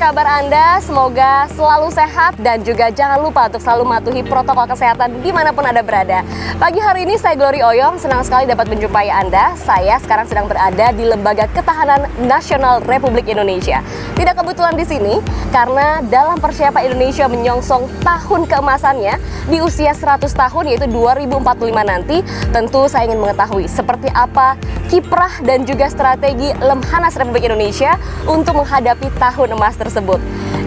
kabar Anda? Semoga selalu sehat dan juga jangan lupa untuk selalu mematuhi protokol kesehatan dimanapun Anda berada. Pagi hari ini saya Glory Oyong, senang sekali dapat menjumpai Anda. Saya sekarang sedang berada di Lembaga Ketahanan Nasional Republik Indonesia. Tidak kebetulan di sini, karena dalam persiapan Indonesia menyongsong tahun keemasannya di usia 100 tahun yaitu 2045 nanti, tentu saya ingin mengetahui seperti apa kiprah dan juga strategi Lemhanas Republik Indonesia untuk menghadapi tahun emas tersebut.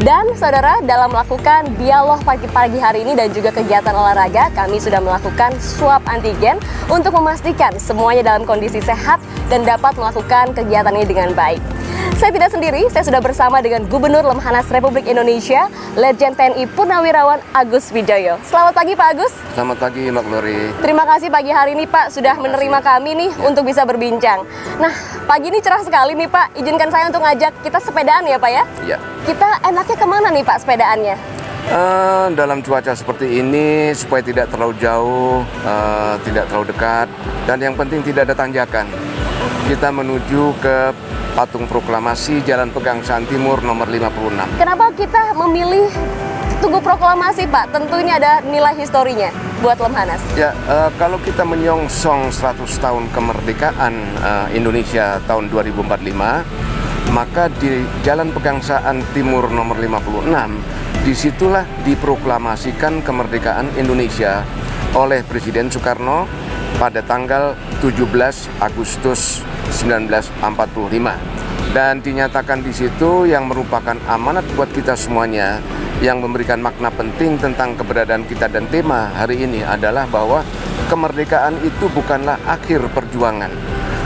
Dan saudara, dalam melakukan dialog pagi-pagi hari ini dan juga kegiatan olahraga, kami sudah melakukan swab antigen untuk memastikan semuanya dalam kondisi sehat dan dapat melakukan kegiatan ini dengan baik. Saya tidak sendiri, saya sudah bersama dengan Gubernur Lemhanas Republik Indonesia, Letjen TNI Purnawirawan Agus Wijoyo. Selamat pagi Pak Agus. Selamat pagi Mbak Glory. Terima kasih pagi hari ini Pak sudah menerima kami nih untuk bisa berbincang. Nah, pagi ini cerah sekali nih Pak. Izinkan saya untuk ngajak kita sepedaan ya Pak ya? Ya. Kita enaknya kemana nih Pak sepedaannya? Dalam cuaca seperti ini supaya tidak terlalu jauh, tidak terlalu dekat, dan yang penting tidak ada tanjakan. Kita menuju ke Patung Proklamasi Jalan Pegangsaan Timur nomor 56. Kenapa kita memilih Tugu Proklamasi Pak? Tentu ini ada nilai historinya buat Lemhanas. Ya, kalau kita menyongsong 100 tahun kemerdekaan Indonesia tahun 2045, maka di Jalan Pegangsaan Timur nomor 56, disitulah diproklamasikan kemerdekaan Indonesia oleh Presiden Soekarno pada tanggal 17 Agustus 1945, dan dinyatakan di situ yang merupakan amanat buat kita semuanya, yang memberikan makna penting tentang keberadaan kita. Dan tema hari ini adalah bahwa kemerdekaan itu bukanlah akhir perjuangan.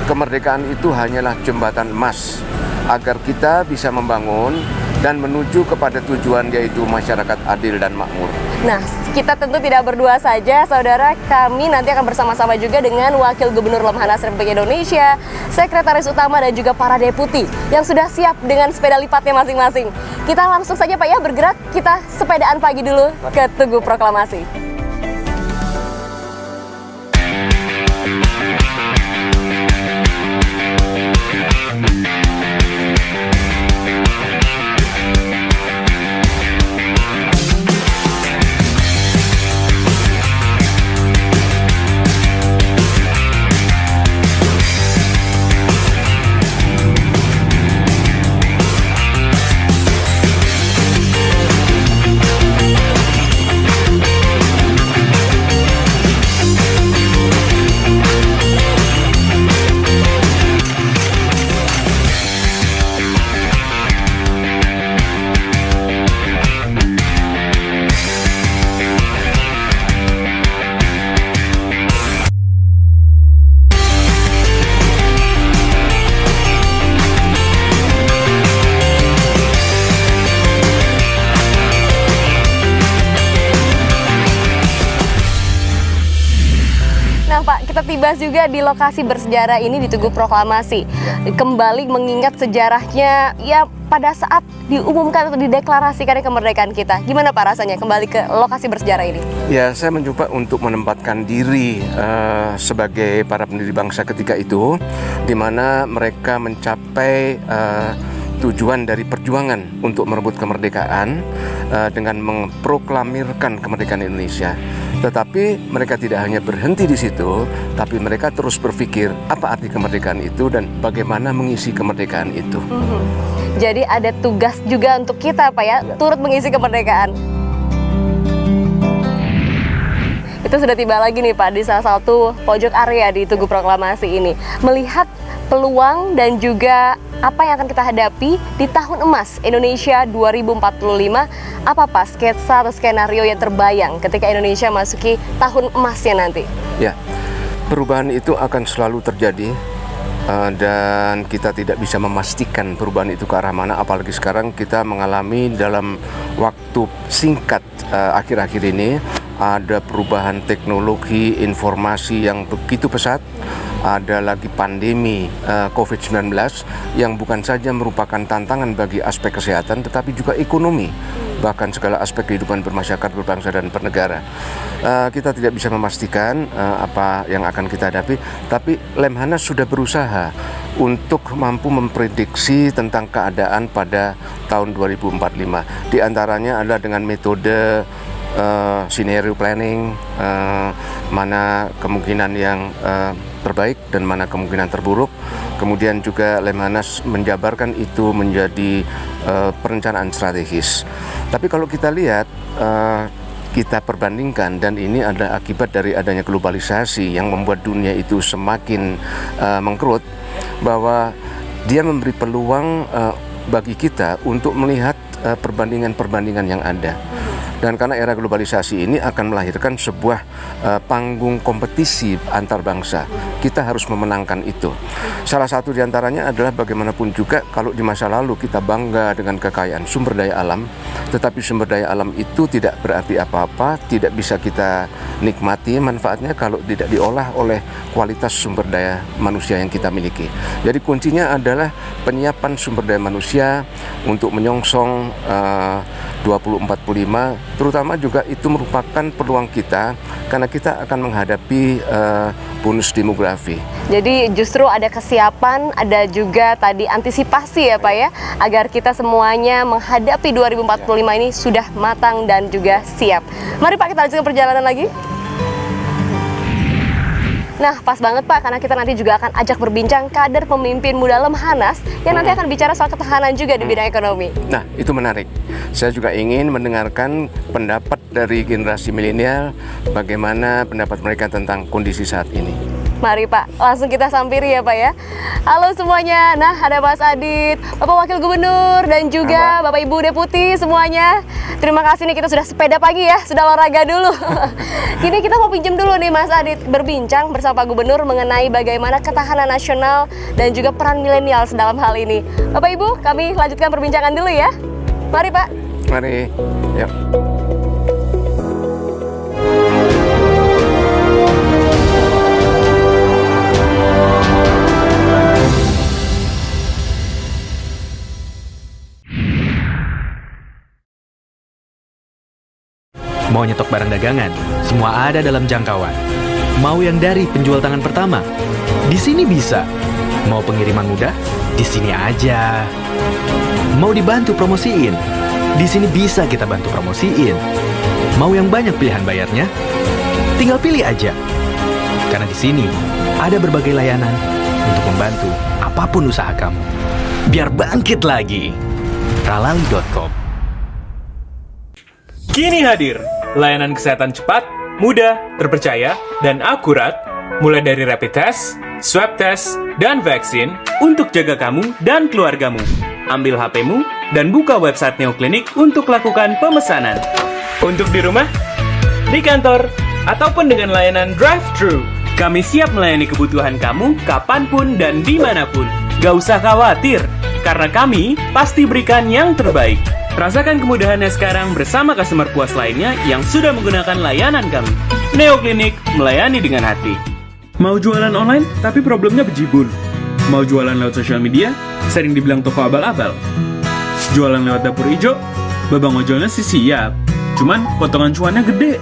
Kemerdekaan itu hanyalah jembatan emas agar kita bisa membangun dan menuju kepada tujuan, yaitu masyarakat adil dan makmur. Nah, kita tentu tidak berdua saja, saudara. Kami nanti akan bersama-sama juga dengan Wakil Gubernur Lemhanas Republik Indonesia, Sekretaris Utama dan juga para deputi yang sudah siap dengan sepeda lipatnya masing-masing. Kita langsung saja Pak ya bergerak, kita sepedaan pagi dulu ke Tugu Proklamasi. Kita tiba juga di lokasi bersejarah ini di Tugu Proklamasi. Kembali mengingat sejarahnya ya pada saat diumumkan atau dideklarasikan kemerdekaan kita. Gimana Pak rasanya kembali ke lokasi bersejarah ini? Ya, saya mencoba untuk menempatkan diri sebagai para pendiri bangsa ketika itu, di mana mereka mencapai tujuan dari perjuangan untuk merebut kemerdekaan dengan memproklamirkan kemerdekaan Indonesia. Tetapi mereka tidak hanya berhenti di situ, tapi mereka terus berpikir apa arti kemerdekaan itu dan bagaimana mengisi kemerdekaan itu. Jadi ada tugas juga untuk kita Pak ya, turut mengisi kemerdekaan. Itu sudah tiba lagi nih Pak di salah satu pojok area di Tugu Proklamasi ini. Melihat peluang dan juga apa yang akan kita hadapi di tahun emas Indonesia 2045, apa Pak sketsa atau skenario yang terbayang ketika Indonesia masuki tahun emasnya nanti? Ya, perubahan itu akan selalu terjadi dan kita tidak bisa memastikan perubahan itu ke arah mana, apalagi sekarang kita mengalami dalam waktu singkat akhir-akhir ini ada perubahan teknologi informasi yang begitu pesat, ada lagi pandemi COVID-19 yang bukan saja merupakan tantangan bagi aspek kesehatan tetapi juga ekonomi, bahkan segala aspek kehidupan bermasyarakat, berbangsa dan bernegara. kita tidak bisa memastikan apa yang akan kita hadapi, tapi Lemhanas sudah berusaha untuk mampu memprediksi tentang keadaan pada tahun 2045. Di antaranya adalah dengan metode scenario planning, mana kemungkinan yang terbaik dan mana kemungkinan terburuk. Kemudian juga Lemhanas menjabarkan itu menjadi perencanaan strategis. Tapi kalau kita lihat, kita perbandingkan, dan ini adalah akibat dari adanya globalisasi yang membuat dunia itu semakin mengkerut, bahwa dia memberi peluang bagi kita untuk melihat perbandingan-perbandingan yang ada. Dan karena era globalisasi ini akan melahirkan sebuah panggung kompetisi antar bangsa. Kita harus memenangkan itu. Salah satu diantaranya adalah bagaimanapun juga kalau di masa lalu kita bangga dengan kekayaan sumber daya alam, tetapi sumber daya alam itu tidak berarti apa-apa, tidak bisa kita nikmati manfaatnya kalau tidak diolah oleh kualitas sumber daya manusia yang kita miliki. Jadi kuncinya adalah penyiapan sumber daya manusia untuk menyongsong 2045, terutama juga itu merupakan peluang kita karena kita akan menghadapi bonus demografi. Jadi justru ada kesiapan, ada juga tadi antisipasi ya Pak ya, agar kita semuanya menghadapi 2045 ini sudah matang dan juga siap. Mari Pak, kita lanjutkan perjalanan lagi. Nah, pas banget Pak, karena kita nanti juga akan ajak berbincang kader pemimpin muda Lemhanas yang nanti akan bicara soal ketahanan juga di bidang ekonomi. Nah, itu menarik. Saya juga ingin mendengarkan pendapat dari generasi milenial, bagaimana pendapat mereka tentang kondisi saat ini. Mari Pak, langsung kita sampiri ya Pak ya. Halo semuanya, nah ada Mas Adit, Bapak Wakil Gubernur, dan juga Bapak Ibu Deputi semuanya. Terima kasih nih, kita sudah sepeda pagi ya, sudah olahraga dulu. Kini kita mau pinjam dulu nih Mas Adit, berbincang bersama Pak Gubernur mengenai bagaimana ketahanan nasional dan juga peran milenial dalam hal ini. Bapak Ibu, kami lanjutkan perbincangan dulu ya. Mari Pak. Mari, yuk. Mau nyetok barang dagangan, semua ada dalam jangkauan. Mau yang dari penjual tangan pertama, di sini bisa. Mau pengiriman mudah, di sini aja. Mau dibantu promosiin, di sini bisa kita bantu promosiin. Mau yang banyak pilihan bayarnya, tinggal pilih aja. Karena di sini ada berbagai layanan untuk membantu apapun usaha kamu. Biar bangkit lagi. Ralali.com. Kini hadir layanan kesehatan cepat, mudah, terpercaya, dan akurat, mulai dari rapid test, swab test, dan vaksin untuk jaga kamu dan keluargamu. Ambil HP-mu dan buka website Neoklinik untuk lakukan pemesanan. Untuk di rumah, di kantor, ataupun dengan layanan drive-thru, kami siap melayani kebutuhan kamu kapanpun dan dimanapun. Gak usah khawatir, karena kami pasti berikan yang terbaik. Rasakan kemudahannya sekarang bersama customer puas lainnya yang sudah menggunakan layanan kami. Neoklinik, melayani dengan hati. Mau jualan online, tapi problemnya bejibun. Mau jualan lewat sosial media, sering dibilang toko abal-abal. Jualan lewat dapur ijo, babang ojolnya sih siap. Cuman potongan cuannya gede.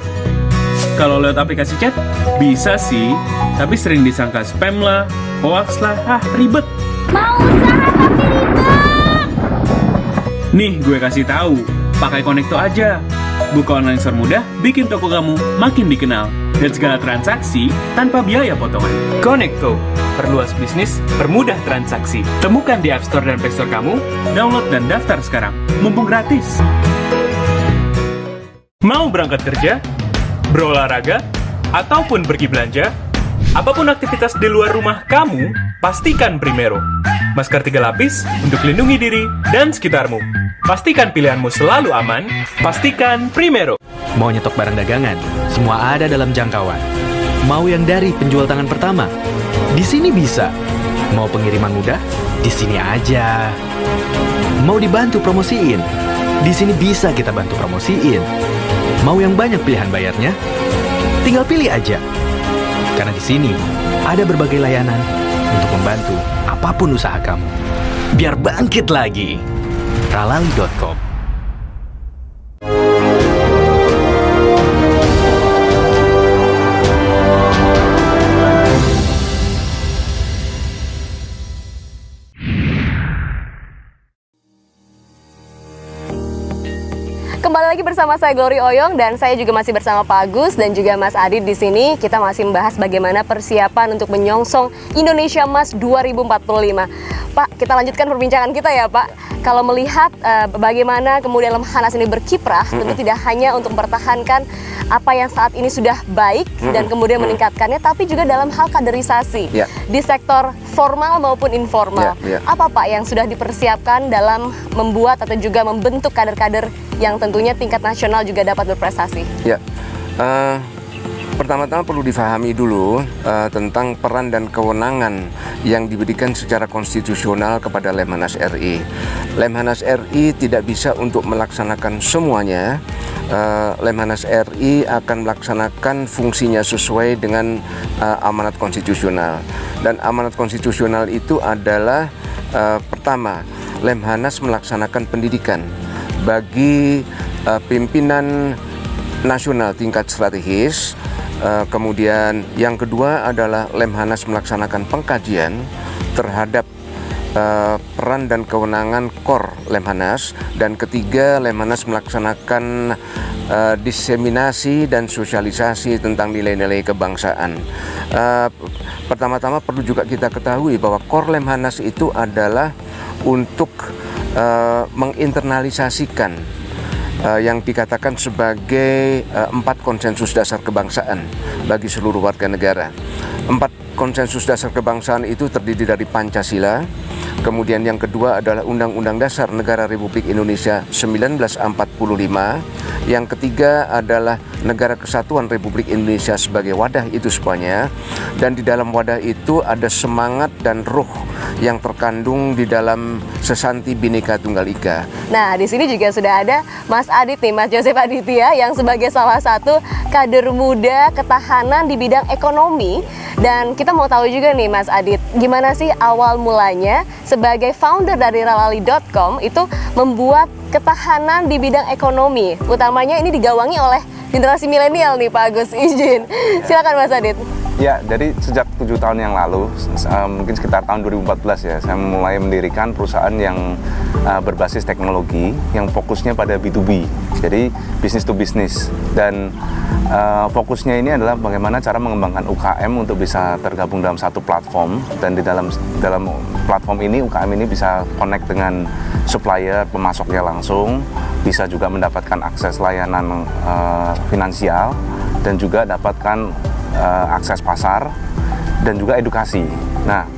Kalau lewat aplikasi chat, bisa sih, tapi sering disangka spam lah, hoax lah, ribet. Mau usaha tapi ribet. Nih, gue kasih tahu, pakai Konekto aja. Buka online store mudah, bikin toko kamu makin dikenal. Dan segala transaksi tanpa biaya potongan. Konekto, perluas bisnis, permudah transaksi. Temukan di App Store dan Play Store kamu, download dan daftar sekarang. Mumpung gratis. Mau berangkat kerja, berolahraga, ataupun pergi belanja? Apapun aktivitas di luar rumah kamu, pastikan Primero. Masker 3 lapis untuk lindungi diri dan sekitarmu. Pastikan pilihanmu selalu aman, pastikan Primero. Mau nyetok barang dagangan, semua ada dalam jangkauan. Mau yang dari penjual tangan pertama, di sini bisa. Mau pengiriman mudah, di sini aja. Mau dibantu promosiin, di sini bisa kita bantu promosiin. Mau yang banyak pilihan bayarnya, tinggal pilih aja. Karena di sini ada berbagai layanan untuk membantu apapun usaha kamu. Biar bangkit lagi. Ralali.com. bersama saya Glory Oyong dan saya juga masih bersama Pak Agus dan juga Mas Adit di sini. Kita masih membahas bagaimana persiapan untuk menyongsong Indonesia Emas 2045. Pak, kita lanjutkan perbincangan kita ya, Pak. Kalau melihat bagaimana kemudian Lemhanas ini berkiprah, tentu tidak hanya untuk mempertahankan apa yang saat ini sudah baik dan kemudian meningkatkannya, tapi juga dalam hal kaderisasi di sektor formal maupun informal. Apa Pak yang sudah dipersiapkan dalam membuat atau juga membentuk kader-kader yang tentunya tingkat nasional juga dapat berprestasi? Ya, pertama-tama perlu difahami dulu tentang peran dan kewenangan yang diberikan secara konstitusional kepada Lemhanas RI. Lemhanas RI tidak bisa untuk melaksanakan semuanya. Lemhanas RI akan melaksanakan fungsinya sesuai dengan amanat konstitusional. Dan amanat konstitusional itu adalah pertama, Lemhanas melaksanakan pendidikan bagi pimpinan nasional tingkat strategis. Kemudian yang kedua adalah Lemhanas melaksanakan pengkajian terhadap peran dan kewenangan KOR Lemhanas, dan ketiga Lemhanas melaksanakan diseminasi dan sosialisasi tentang nilai-nilai kebangsaan. Pertama-tama perlu juga kita ketahui bahwa KOR Lemhanas itu adalah untuk menginternalisasikan yang dikatakan sebagai 4 konsensus dasar kebangsaan bagi seluruh warga negara. 4 konsensus dasar kebangsaan itu terdiri dari Pancasila, kemudian yang kedua adalah Undang-Undang Dasar Negara Republik Indonesia 1945, yang ketiga adalah Negara Kesatuan Republik Indonesia sebagai wadah itu semuanya, dan di dalam wadah itu ada semangat dan ruh yang terkandung di dalam Sesanti Bhinneka Tunggal Ika. Nah, di sini juga sudah ada Mas Adit nih, Mas Joseph Aditya yang sebagai salah satu kader muda ketahanan di bidang ekonomi. Dan kita mau tahu juga nih Mas Adit, gimana sih awal mulanya sebagai founder dari Ralali.com itu membuat ketahanan di bidang ekonomi, utamanya ini digawangi oleh generasi milenial nih Pak Agus, izin. Silakan Mas Adit. Ya, jadi sejak 7 tahun yang lalu, mungkin sekitar tahun 2014 ya, saya mulai mendirikan perusahaan yang berbasis teknologi yang fokusnya pada B2B, jadi business to business. Dan fokusnya ini adalah bagaimana cara mengembangkan UKM untuk bisa tergabung dalam satu platform, dan di dalam platform ini UKM ini bisa connect dengan supplier, pemasoknya langsung, bisa juga mendapatkan akses layanan finansial, dan juga dapatkan akses pasar dan juga edukasi. Nah,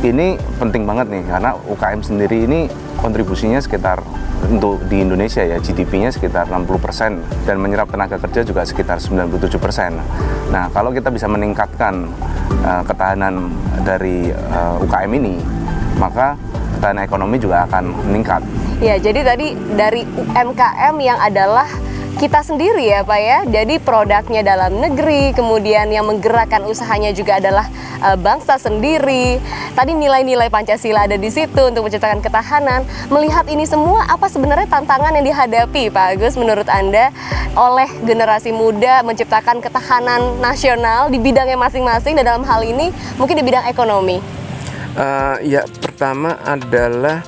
ini penting banget nih karena UKM sendiri ini kontribusinya sekitar untuk di Indonesia ya GDP-nya sekitar 60% dan menyerap tenaga kerja juga sekitar 97%. Nah, kalau kita bisa meningkatkan ketahanan dari UKM ini, maka ketahanan ekonomi juga akan meningkat. Ya, jadi tadi dari UMKM yang adalah kita sendiri ya Pak ya, jadi produknya dalam negeri, kemudian yang menggerakkan usahanya juga adalah bangsa sendiri. Tadi nilai-nilai Pancasila ada di situ untuk menciptakan ketahanan. Melihat ini semua, apa sebenarnya tantangan yang dihadapi Pak Agus menurut Anda oleh generasi muda menciptakan ketahanan nasional di bidangnya masing-masing, dan dalam hal ini mungkin di bidang ekonomi? Ya, pertama adalah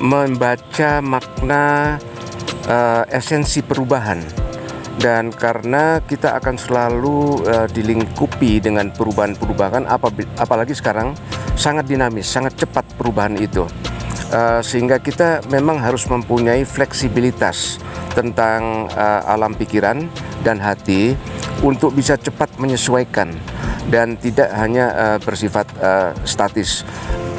membaca makna esensi perubahan, dan karena kita akan selalu dilingkupi dengan perubahan-perubahan, apalagi sekarang sangat dinamis, sangat cepat perubahan itu, sehingga kita memang harus mempunyai fleksibilitas tentang alam pikiran dan hati untuk bisa cepat menyesuaikan dan tidak hanya bersifat statis.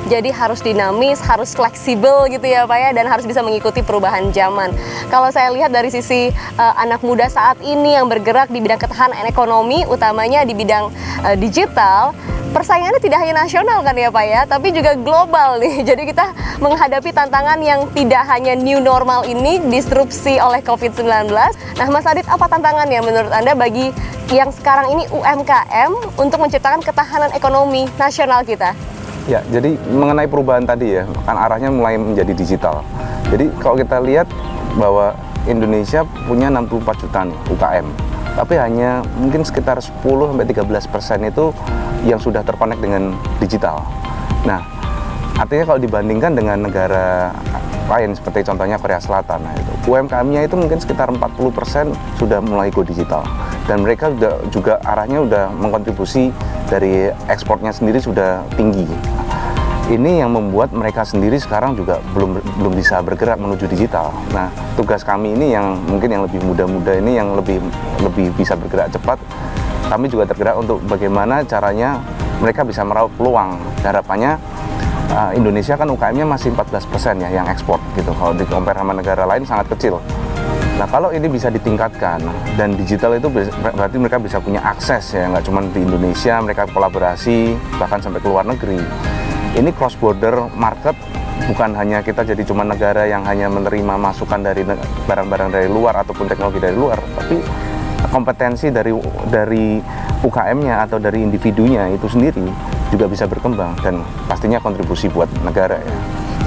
Jadi harus dinamis, harus fleksibel gitu ya Pak ya, dan harus bisa mengikuti perubahan zaman. Kalau saya lihat dari sisi anak muda saat ini yang bergerak di bidang ketahanan ekonomi, utamanya di bidang digital, persaingannya tidak hanya nasional kan ya Pak ya, tapi juga global nih. Jadi kita menghadapi tantangan yang tidak hanya new normal ini, disrupsi oleh COVID-19. Nah Mas Adit, apa tantangannya menurut Anda bagi yang sekarang ini UMKM untuk menciptakan ketahanan ekonomi nasional kita? Ya, jadi mengenai perubahan tadi ya, kan arahnya mulai menjadi digital. Jadi kalau kita lihat bahwa Indonesia punya 64 juta nih UKM, tapi hanya mungkin sekitar 10-13% itu yang sudah terkonek dengan digital. Nah, Artinya kalau dibandingkan dengan negara lain seperti contohnya Korea Selatan, nah itu UMKM-nya itu mungkin sekitar 40% sudah mulai go digital, dan mereka juga arahnya udah mengkontribusi dari ekspornya sendiri sudah tinggi. Ini yang membuat mereka sendiri sekarang juga belum bisa bergerak menuju digital. Nah, tugas kami ini yang mungkin yang lebih muda-muda ini yang lebih bisa bergerak cepat. Kami juga tergerak untuk bagaimana caranya mereka bisa meraup peluang. Harapannya Indonesia kan UKM-nya masih 14% ya yang ekspor gitu. Kalau di compare sama negara lain sangat kecil. Nah, kalau ini bisa ditingkatkan dan digital itu berarti mereka bisa punya akses ya, nggak cuma di Indonesia, mereka kolaborasi bahkan sampai ke luar negeri. Ini cross border market, bukan hanya kita jadi cuma negara yang hanya menerima masukan dari barang-barang dari luar ataupun teknologi dari luar, tapi kompetensi dari UKM-nya atau dari individunya itu sendiri juga bisa berkembang dan pastinya kontribusi buat negara ya.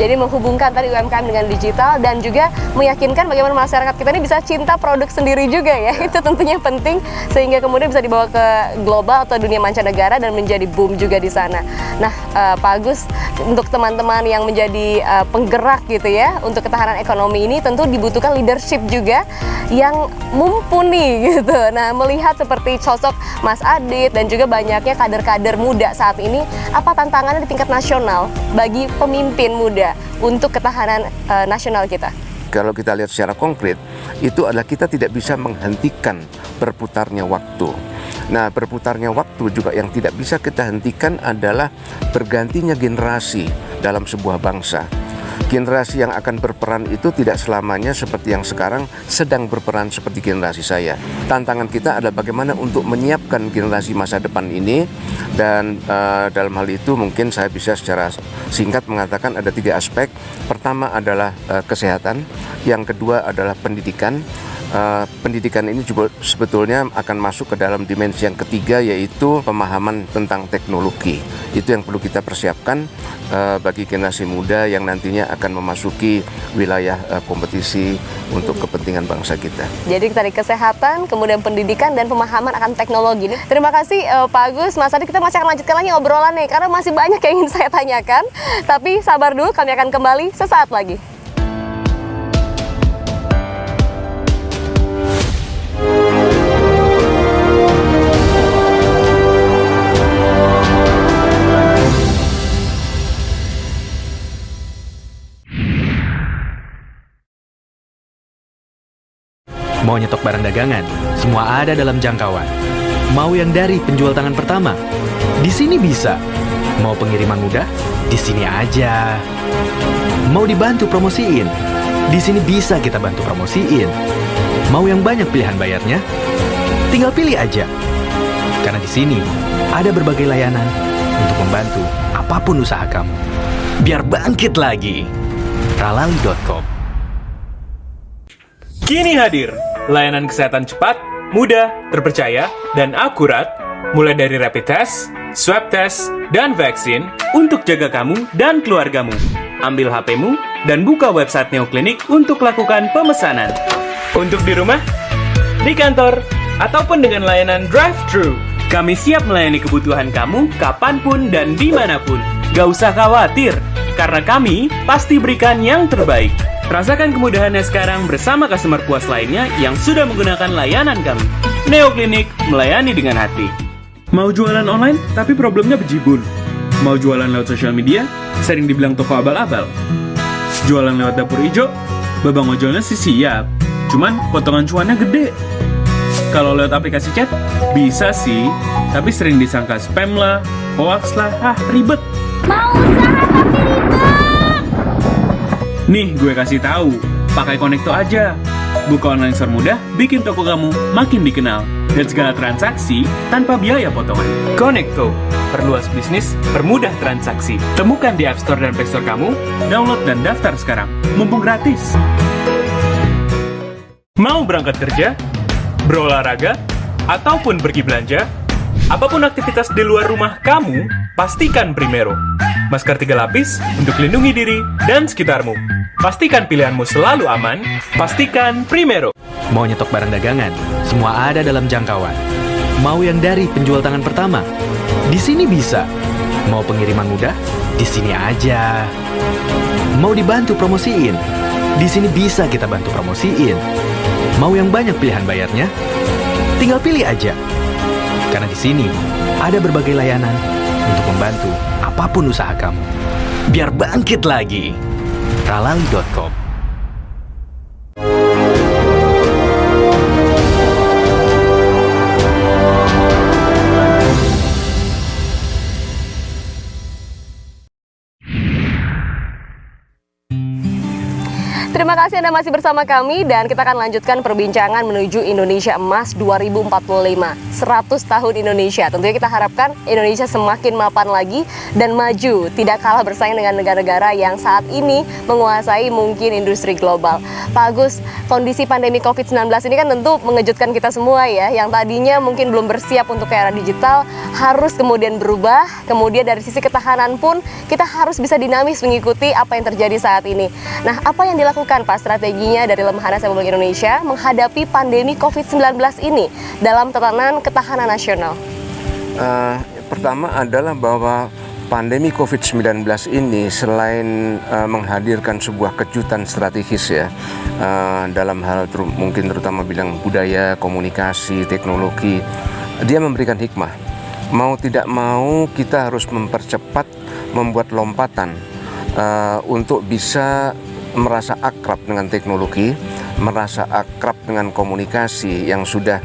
Jadi menghubungkan tadi UMKM dengan digital dan juga meyakinkan bagaimana masyarakat kita ini bisa cinta produk sendiri juga ya. Itu tentunya penting sehingga kemudian bisa dibawa ke global atau dunia mancanegara dan menjadi boom juga di sana. Nah, Pak Agus, untuk teman-teman yang menjadi penggerak gitu ya untuk ketahanan ekonomi ini tentu dibutuhkan leadership juga yang mumpuni gitu. Nah, melihat seperti sosok Mas Adit dan juga banyaknya kader-kader muda saat ini, apa tantangannya di tingkat nasional bagi pemimpin muda untuk ketahanan nasional kita? Kalau kita lihat secara konkret, itu adalah kita tidak bisa menghentikan berputarnya waktu. Nah, berputarnya waktu juga yang tidak bisa kita hentikan adalah bergantinya generasi dalam sebuah bangsa. Generasi yang akan berperan itu tidak selamanya seperti yang sekarang sedang berperan seperti generasi saya. Tantangan kita adalah bagaimana untuk menyiapkan generasi masa depan ini, dan dalam hal itu mungkin saya bisa secara singkat mengatakan ada 3 aspek. Pertama adalah kesehatan, yang kedua adalah pendidikan. Pendidikan ini juga sebetulnya akan masuk ke dalam dimensi yang ketiga, yaitu pemahaman tentang teknologi. Itu yang perlu kita persiapkan bagi generasi muda yang nantinya akan memasuki wilayah kompetisi untuk kepentingan bangsa kita. Jadi tadi kesehatan, kemudian pendidikan dan pemahaman akan teknologi. Terima kasih Pak Agus, Mas Adit, kita masih akan lanjutkan lagi obrolan nih karena masih banyak yang ingin saya tanyakan. Tapi sabar dulu, kami akan kembali sesaat lagi. Mau nyetok barang dagangan, semua ada dalam jangkauan. Mau yang dari penjual tangan pertama, di sini bisa. Mau pengiriman mudah, di sini aja. Mau dibantu promosiin, di sini bisa kita bantu promosiin. Mau yang banyak pilihan bayarnya, tinggal pilih aja. Karena di sini ada berbagai layanan untuk membantu apapun usaha kamu. Biar bangkit lagi. Ralali.com. Kini hadir, layanan kesehatan cepat, mudah, terpercaya, dan akurat, mulai dari rapid test, swab test, dan vaksin untuk jaga kamu dan keluargamu. Ambil HP-mu dan buka website Neoklinik untuk lakukan pemesanan. Untuk di rumah, di kantor, ataupun dengan layanan drive-thru, kami siap melayani kebutuhan kamu kapanpun dan dimanapun. Gak usah khawatir, karena kami pasti berikan yang terbaik. Rasakan kemudahannya sekarang bersama customer puas lainnya yang sudah menggunakan layanan kami. Neoklinik, melayani dengan hati. Mau jualan online, tapi problemnya bejibun. Mau jualan lewat sosial media, sering dibilang toko abal-abal. Jualan lewat dapur hijau, babang ojolnya sih siap. Cuman potongan cuannya gede. Kalau lewat aplikasi chat, bisa sih, tapi sering disangka spam lah, hoax lah, ribet. Mau usaha tapi ribet. Nih, gue kasih tahu, pakai Konekto aja. Buka online store mudah, bikin toko kamu makin dikenal. Dan segala transaksi tanpa biaya potongan. Konekto, perluas bisnis, permudah transaksi. Temukan di App Store dan Play Store kamu, download dan daftar sekarang. Mumpung gratis. Mau berangkat kerja, berolahraga, ataupun pergi belanja? Apapun aktivitas di luar rumah kamu, pastikan Primero. Masker 3 lapis untuk lindungi diri dan sekitarmu. Pastikan pilihanmu selalu aman, pastikan Primero. Mau nyetok barang dagangan, semua ada dalam jangkauan. Mau yang dari penjual tangan pertama, di sini bisa. Mau pengiriman mudah, Di sini aja. Mau dibantu promosiin? Di sini bisa kita bantu promosiin. Mau yang banyak pilihan bayarnya? Tinggal pilih aja. Karena di sini ada berbagai layanan untuk membantu apapun usaha kamu. Biar bangkit lagi. Ralali.com. Terima kasih Anda masih bersama kami dan kita akan lanjutkan perbincangan menuju Indonesia Emas 2045. 100 tahun Indonesia. Tentunya kita harapkan Indonesia semakin mapan lagi dan maju, tidak kalah bersaing dengan negara-negara yang saat ini menguasai mungkin industri global. Pak Agus, kondisi pandemi COVID-19 ini kan tentu mengejutkan kita semua ya, yang tadinya mungkin belum bersiap untuk era digital harus kemudian berubah. Kemudian dari sisi ketahanan pun kita harus bisa dinamis mengikuti apa yang terjadi saat ini. Nah, apa yang dilakukan Pak strateginya dari Lemhanas Republik Indonesia menghadapi pandemi COVID-19 ini dalam tatanan ketahanan nasional? Pertama adalah bahwa pandemi COVID-19 ini selain menghadirkan sebuah kejutan strategis ya, dalam hal mungkin terutama bidang budaya, komunikasi, teknologi, dia memberikan hikmah. Mau tidak mau kita harus mempercepat, membuat lompatan untuk bisa merasa akrab dengan teknologi, merasa akrab dengan komunikasi yang sudah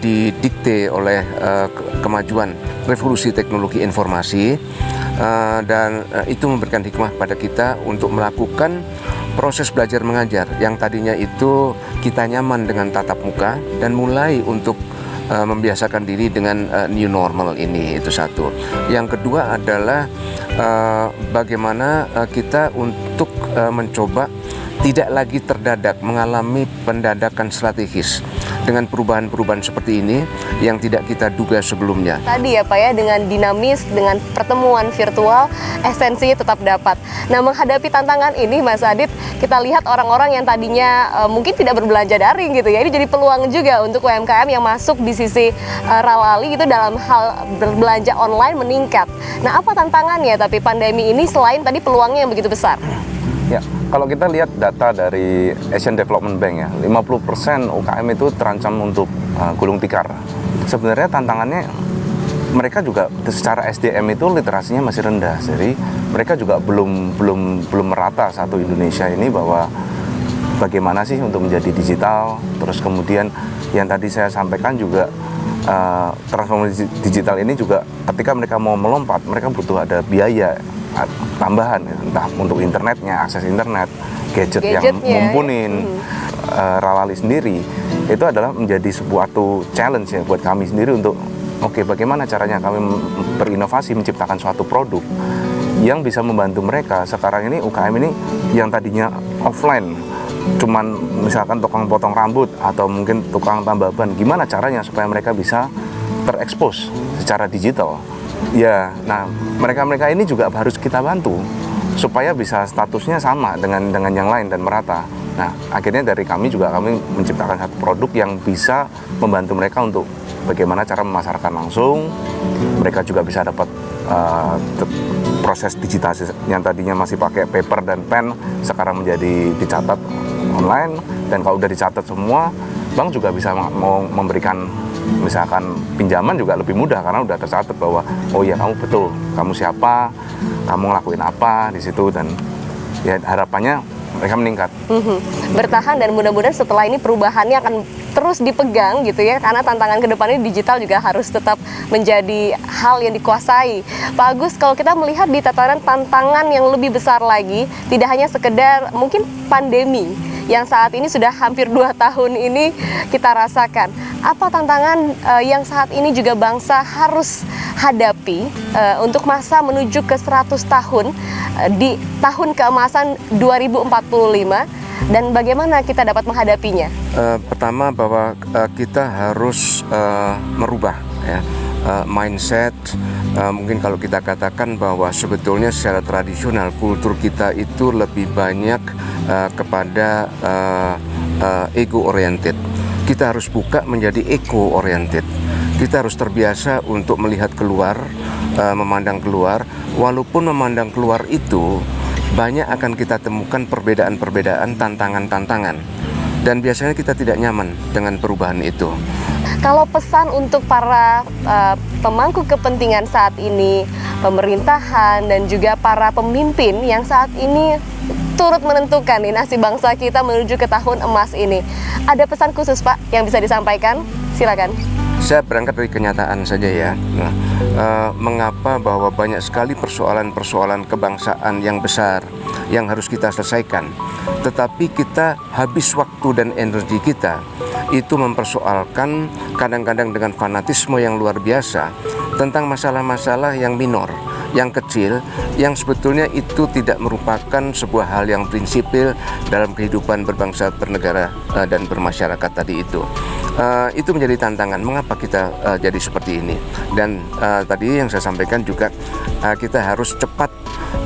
didikte oleh kemajuan revolusi teknologi informasi, dan itu memberikan hikmah pada kita untuk melakukan proses belajar mengajar yang tadinya itu kita nyaman dengan tatap muka dan mulai untuk membiasakan diri dengan new normal ini. Itu satu. Yang kedua adalah bagaimana kita untuk mencoba tidak lagi terdadak mengalami pendadakan strategis dengan perubahan-perubahan seperti ini yang tidak kita duga sebelumnya. Tadi ya Pak ya, dengan dinamis, dengan pertemuan virtual, esensinya tetap dapat. Nah, menghadapi tantangan ini Mas Adit, kita lihat orang-orang yang tadinya mungkin tidak berbelanja daring gitu ya, ini jadi peluang juga untuk UMKM yang masuk di sisi Ralali itu dalam hal berbelanja online meningkat. Nah, apa tantangannya tapi pandemi ini selain tadi peluangnya yang begitu besar? Ya, kalau kita lihat data dari Asian Development Bank ya, 50% UKM itu terancam untuk gulung tikar. Sebenarnya tantangannya mereka juga secara SDM itu literasinya masih rendah. Jadi mereka juga belum merata satu Indonesia ini bahwa bagaimana sih untuk menjadi digital. Terus kemudian yang tadi saya sampaikan juga transformasi digital ini juga ketika mereka mau melompat, mereka butuh ada biaya tambahan, entah untuk internetnya, akses internet, gadgetnya yang mumpuni. Ralali sendiri itu adalah menjadi sebuah challenge ya buat kami sendiri untuk bagaimana caranya kami berinovasi menciptakan suatu produk yang bisa membantu mereka. Sekarang ini UKM ini yang tadinya offline, cuman misalkan tukang potong rambut atau mungkin tukang tambal ban, gimana caranya supaya mereka bisa terekspos secara digital. Ya, nah mereka ini juga harus kita bantu supaya bisa statusnya sama dengan yang lain dan merata. Nah, akhirnya dari kami menciptakan satu produk yang bisa membantu mereka untuk bagaimana cara memasarkan langsung. Mereka juga bisa dapat proses digitalisasi yang tadinya masih pakai paper dan pen, sekarang menjadi dicatat online. Dan kalau udah dicatat semua, bank juga bisa mau memberikan misalkan pinjaman juga lebih mudah karena udah tercatat bahwa oh ya kamu betul, kamu siapa, kamu ngelakuin apa di situ, dan ya harapannya mereka meningkat. Bertahan dan mudah-mudahan setelah ini perubahannya akan terus dipegang gitu ya, karena tantangan ke depannya digital juga harus tetap menjadi hal yang dikuasai. Pak Agus, kalau kita melihat di tataran tantangan yang lebih besar lagi, tidak hanya sekedar mungkin pandemi yang saat ini sudah hampir 2 tahun ini kita rasakan. Apa tantangan yang saat ini juga bangsa harus hadapi untuk masa menuju ke 100 tahun di tahun keemasan 2045, dan bagaimana kita dapat menghadapinya? Pertama bahwa kita harus merubah ya, mindset. Mungkin kalau kita katakan bahwa sebetulnya secara tradisional kultur kita itu lebih banyak kepada ego oriented. Kita harus buka menjadi eco oriented. kita harus terbiasa untuk melihat keluar, memandang keluar. Walaupun memandang keluar itu banyak akan kita temukan perbedaan-perbedaan, tantangan-tantangan, dan biasanya kita tidak nyaman dengan perubahan itu. Kalau pesan untuk para pemangku kepentingan saat ini, pemerintahan dan juga para pemimpin yang saat ini turut menentukan nih nasib bangsa kita menuju ke tahun emas ini, ada pesan khusus Pak yang bisa disampaikan? Silakan. Saya berangkat dari kenyataan saja ya. Mengapa bahwa banyak sekali persoalan-persoalan kebangsaan yang besar yang harus kita selesaikan, tetapi kita habis waktu dan energi kita itu mempersoalkan kadang-kadang dengan fanatisme yang luar biasa tentang masalah-masalah yang minor, yang kecil, yang sebetulnya itu tidak merupakan sebuah hal yang prinsipil dalam kehidupan berbangsa, bernegara, dan bermasyarakat tadi itu. Itu menjadi tantangan mengapa kita jadi seperti ini. Dan tadi yang saya sampaikan juga, kita harus cepat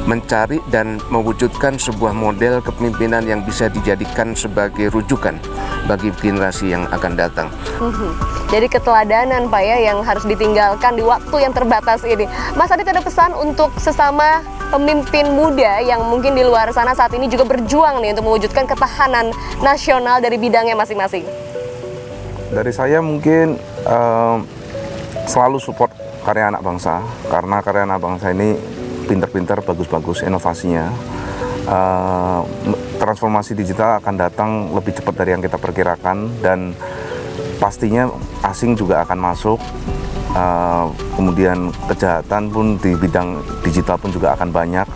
mencari dan mewujudkan sebuah model kepemimpinan yang bisa dijadikan sebagai rujukan bagi generasi yang akan datang. Jadi keteladanan Pak ya yang harus ditinggalkan di waktu yang terbatas ini. Mas Adit, ada pesan untuk sesama pemimpin muda yang mungkin di luar sana saat ini juga berjuang nih untuk mewujudkan ketahanan nasional dari bidangnya masing-masing? Dari saya mungkin selalu support karya anak bangsa, karena karya anak bangsa ini pinter-pinter, bagus-bagus inovasinya. Transformasi digital akan datang lebih cepat dari yang kita perkirakan, dan pastinya asing juga akan masuk. Kemudian kejahatan pun di bidang digital pun juga akan banyak.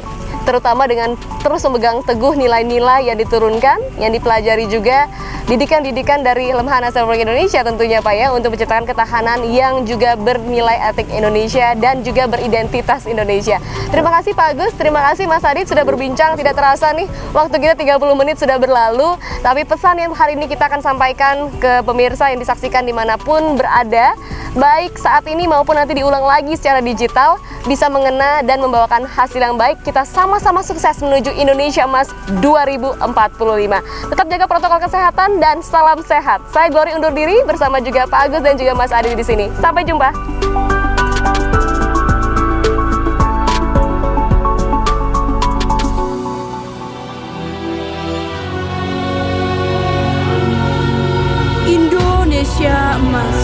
Terutama dengan terus memegang teguh nilai-nilai yang diturunkan, yang dipelajari juga didikan-didikan dari Lemhanas Republik Indonesia tentunya Pak ya, untuk menciptakan ketahanan yang juga bernilai etik Indonesia dan juga beridentitas Indonesia. Terima kasih Pak Agus, terima kasih Mas Adit sudah berbincang. Tidak terasa nih waktu kita 30 menit sudah berlalu, tapi pesan yang hari ini kita akan sampaikan ke pemirsa yang disaksikan dimanapun berada, baik saat ini maupun nanti diulang lagi secara digital, bisa mengena dan membawakan hasil yang baik. Kita sama-sama sukses menuju Indonesia Emas 2045. Tetap jaga protokol kesehatan dan salam sehat. Saya Glory undur diri bersama juga Pak Agus dan juga Mas Adi di sini. Sampai jumpa. Indonesia Emas.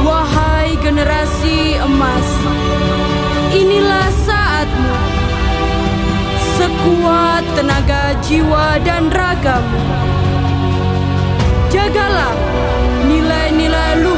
Wahai generasi emas, inilah saatmu. Sekuat tenaga jiwa dan ragamu, jagalah nilai-nilai luhur